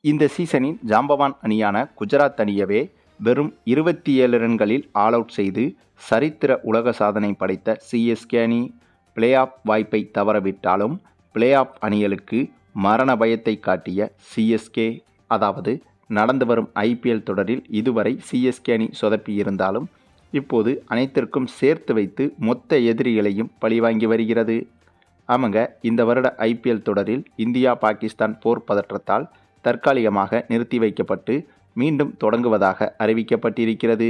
இந்த சீசனின் ஜாம்பவான் அணியான குஜராத் அணியவே வெறும் 27 ரன்களில் ஆல் அவுட் செய்து சரித்திர உலக சாதனை படைத்த சிஎஸ்கே அணி பிளே ஆஃப் வாய்ப்பை தவறவிட்டாலும் பிளே ஆஃப் அணிகளுக்கு மரண பயத்தை காட்டிய சிஎஸ்கே, அதாவது நடந்து வரும் ஐபிஎல் தொடரில் இதுவரை சிஎஸ்கே அணி சொதப்பியிருந்தாலும் இப்போது அனைத்திற்கும் சேர்த்து வைத்து மொத்த எதிரிகளையும் பழிவாங்கி வருகிறது. ஆமாங்க, இந்த வருட ஐபிஎல் தொடரில் இந்தியா பாகிஸ்தான் போர் பதற்றத்தால் தற்காலிகமாக நிறுத்தி வைக்கப்பட்டு மீண்டும் தொடங்குவதாக அறிவிக்கப்பட்டிருக்கிறது.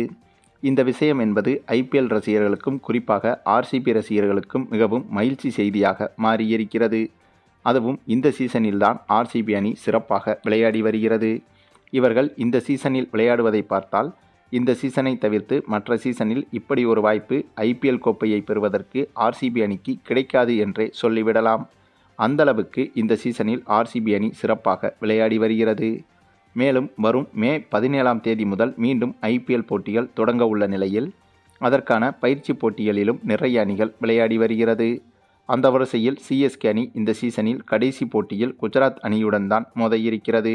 இந்த விஷயம் என்பது ஐபிஎல் ரசிகர்களுக்கும் குறிப்பாக ஆர்சிபி ரசிகர்களுக்கும் மிகவும் மகிழ்ச்சி செய்தியாக மாறியிருக்கிறது. அதுவும் இந்த சீசனில்தான் ஆர்சிபி அணி சிறப்பாக விளையாடி வருகிறது. இவர்கள் இந்த சீசனில் விளையாடுவதை பார்த்தால் இந்த சீசனை தவிர்த்து மற்ற சீசனில் இப்படி ஒரு வாய்ப்பு ஐபிஎல் கோப்பையை பெறுவதற்கு ஆர்சிபி அணிக்கு கிடைக்காது என்றே சொல்லிவிடலாம். அந்தளவுக்கு இந்த சீசனில் ஆர்சிபி அணி சிறப்பாக விளையாடி வருகிறது. மேலும் வரும் மே 17ஆம் தேதி முதல் மீண்டும் ஐபிஎல் போட்டிகள் தொடங்க உள்ள நிலையில் அதற்கான பயிற்சி போட்டிகளிலும் நிறைய அணிகள் விளையாடி வருகிறது. அந்த வரிசையில் சிஎஸ்கே அணி இந்த சீசனில் கடைசி போட்டியில் குஜராத் அணியுடன் தான் மோத இருக்கிறது.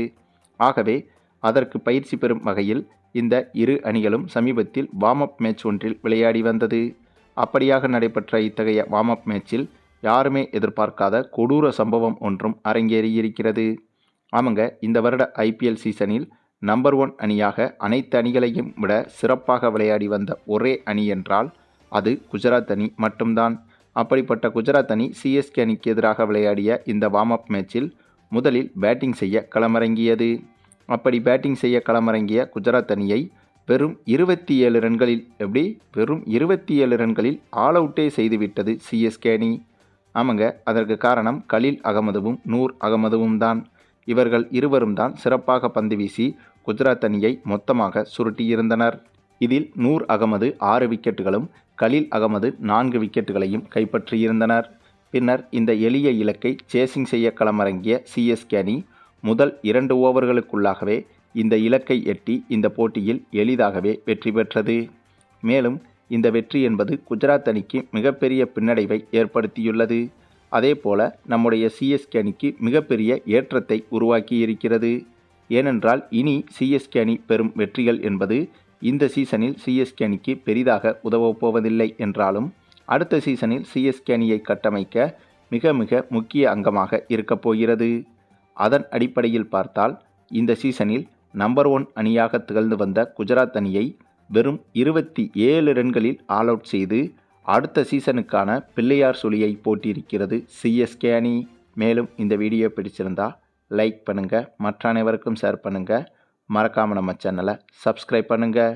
ஆகவே அதற்கு பயிற்சி பெறும் வகையில் இந்த இரு அணிகளும் சமீபத்தில் வார்ம் அப் மேட்ச் ஒன்றில் விளையாடி வந்தது. அப்படியாக நடைபெற்ற இத்தகைய வார்ம் அப் மேட்சில் யாருமே எதிர்பார்க்காத கொடூர சம்பவம் ஒன்றும் அரங்கேறியிருக்கிறது. ஆமாங்க, இந்த வருட ஐபிஎல் சீசனில் நம்பர் 1 அணியாக அனைத்து அணிகளையும் விட சிறப்பாக விளையாடி வந்த ஒரே அணி என்றால் அது குஜராத் அணி மட்டும்தான். அப்படிப்பட்ட குஜராத் அணி சிஎஸ்கே அணிக்கு எதிராக விளையாடிய இந்த வார்ம் அப் மேட்சில் முதலில் பேட்டிங் செய்ய களமிறங்கியது. அப்படி பேட்டிங் செய்ய களமிறங்கிய குஜராத் அணியை வெறும் 27 ரன்களில் வெறும் 27 ரன்களில் ஆல் அவுட்டே செய்துவிட்டது சிஎஸ்கே அணி. ஆமாங்க, அதற்கு காரணம் கலீல் அகமதுவும் நூர் அகமதுவும் தான். இவர்கள் இருவரும் தான் சிறப்பாக பந்து வீசி குஜராத் அணியை மொத்தமாக சுருட்டியிருந்தனர். இதில் நூர் அகமது 6 விக்கெட்டுகளும் கலீல் அகமது 4 விக்கெட்டுகளையும் கைப்பற்றியிருந்தனர். பின்னர் இந்த எளிய இலக்கை சேசிங் செய்ய களமிறங்கிய சிஎஸ்கே அணி முதல் 2 ஓவர்களுக்குள்ளாகவே இந்த இலக்கை எட்டி இந்த போட்டியில் எளிதாகவே வெற்றி பெற்றது. மேலும் இந்த வெற்றி என்பது குஜராத் அணிக்கு மிகப்பெரிய பின்னடைவை ஏற்படுத்தியுள்ளது. அதேபோல நம்முடைய சிஎஸ்கே அணிக்கு மிகப்பெரிய ஏற்றத்தை உருவாக்கி இருக்கிறது. ஏனென்றால் இனி சிஎஸ்கே அணி பெறும் வெற்றிகள் என்பது இந்த சீசனில் சிஎஸ்கே அணிக்கு பெரிதாக உதவப் போவதில்லை என்றாலும் அடுத்த சீசனில் சிஎஸ்கே அணியை கட்டமைக்க மிக மிக முக்கிய அங்கமாக இருக்கப் போகிறது. அதன் அடிப்படையில் பார்த்தால் இந்த சீசனில் நம்பர் 1 அணியாக திகழ்ந்து வந்த குஜராத் அணியை வெறும் 27 ரன்களில் ஆல் அவுட் செய்து அடுத்த சீசனுக்கான பிள்ளையார் சுழியை போட்டியிருக்கிறது சிஎஸ்கே அணி. மேலும் இந்த வீடியோ பிடிச்சிருந்தா லைக் பண்ணுங்கள், மற்ற அனைவருக்கும் ஷேர் பண்ணுங்கள், மறக்காமல் நம்ம சேனலை சப்ஸ்கிரைப் பண்ணுங்கள்.